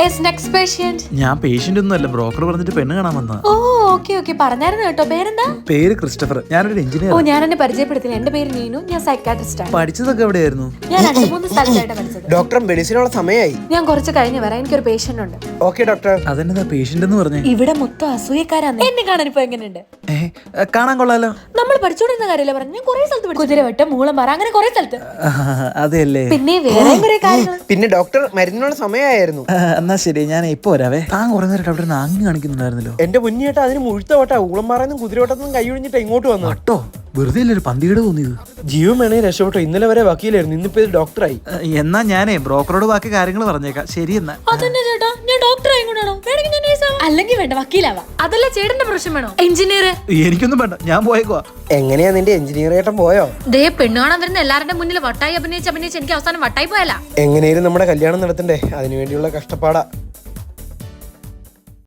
Yes, next patient. ഞാൻ patient ഒന്നുമല്ല, broker പറഞ്ഞിട്ട് പെണ്ണ് കാണാൻ വന്ന. ഓ ഓക്കെ ഓക്കെ പറഞ്ഞായിരുന്നു കേട്ടോ. പേരെന്താ? പേര് ക്രിസ്റ്റഫർ. ഞാനൊരു എഞ്ചിനീയർ. ഓ ഞാൻ എന്നെ പരിചയപ്പെടുത്തില്ല. എന്റെ പേര് നീനു. ഞാൻ സൈക്കാട്രിസ്റ്റ് ആണ്. പഠിച്ചതൊക്കെ എവിടെയായിരുന്നു? ഞാൻ 2-3 സ്ഥലത്തായിട്ടാണ് പഠിച്ചത്. ഡോക്ടർ മെഡിസിനുള്ള സമയമായി. ഞാൻ കുറച്ച് കഴിഞ്ഞ് വരാം. എനിക്കൊരു പേഷ്യന്റ് ഉണ്ട്. Okay doctor. അതെന്നതാ പേഷ്യന്റ് എന്ന് പറഞ്ഞേ? ഇവിടെ മൊത്തം അസൂയക്കാരാണ്. എന്നെ കാണാൻ ഇപ്പൊ എങ്ങനെയുണ്ട്? കാണാൻ കൊള്ളാലോ. നമ്മൾ പഠിച്ചോണ്ടിരുന്ന കാര്യമല്ലേ പറഞ്ഞു. ഞാൻ കുറെ സ്ഥലത്ത് പഠിച്ചു. കുതിരവട്ടം, മൂളമറ, അങ്ങനെ കുറെ സ്ഥലത്ത്. അതെയല്ലേ. പിന്നെ വേറെ കുറെ കാര്യങ്ങൾ. പിന്നെ ഡോക്ടർ മരുന്നിനുള്ള സമയമായിരുന്നു. എന്നാ ശരി, ഞാൻ ഇപ്പൊ വരാവേ. താൻ കുറെ നേരം ഡോക്ടറിനെ അങ്ങ് കാണിക്കുന്നുണ്ടായിരുന്നല്ലോ. എന്റെ മുന്നേട്ട അതിന് മുഴുത്ത വട്ട ഊളന്മാരെന്നും കുതിരവട്ടത്തും കൈ ഒഴിഞ്ഞിട്ട് ഇങ്ങോട്ട് വന്നു. കേട്ടോ, വെറുതെ അല്ലേ ഒരു പന്തികേട് തോന്നിയത്. ജീവൻ വേണേ രക്ഷപ്പെട്ടോ. ഇന്നലെ വരെ വക്കീലായിരുന്നു, ഇന്നിപ്പോ ഇത് ഡോക്ടറായി. എന്നാ ഞാനേ ബ്രോക്കറോട് ബാക്കി കാര്യങ്ങൾ പറഞ്ഞേക്കാം. ശരി എന്നാ. അതെന്നെ ചേട്ടാ, ഞാൻ ഡോക്ടറായി കൊണ്ടാണോ? വേണമെങ്കിൽ ഞാൻ നേഴ്സാവാം. അല്ലെങ്കിൽ വേണ്ട, വക്കീലാവാം. അതല്ല ചേട്ടന്റെ പ്രശ്നം വേണോ? എഞ്ചിനീയർ. എനിക്കൊന്നും വേണ്ട, ഞാൻ പോയേക്കുവാ. എങ്ങനെയാ നിന്റെ എഞ്ചിനീയർ ഏട്ടൻ പോയോ? ദേ പെണ്ണു കാണാൻ വരുന്ന എല്ലാവരുടെ മുന്നിൽ വട്ടായി അഭിനയിച്ച് എനിക്ക് അവസാനം വട്ടായി പോയല്ല. എങ്ങനെയും നമ്മുടെ കല്യാണം നടത്തണ്ടേ, അതിനുവേണ്ടിയുള്ള കഷ്ടപ്പാടാ.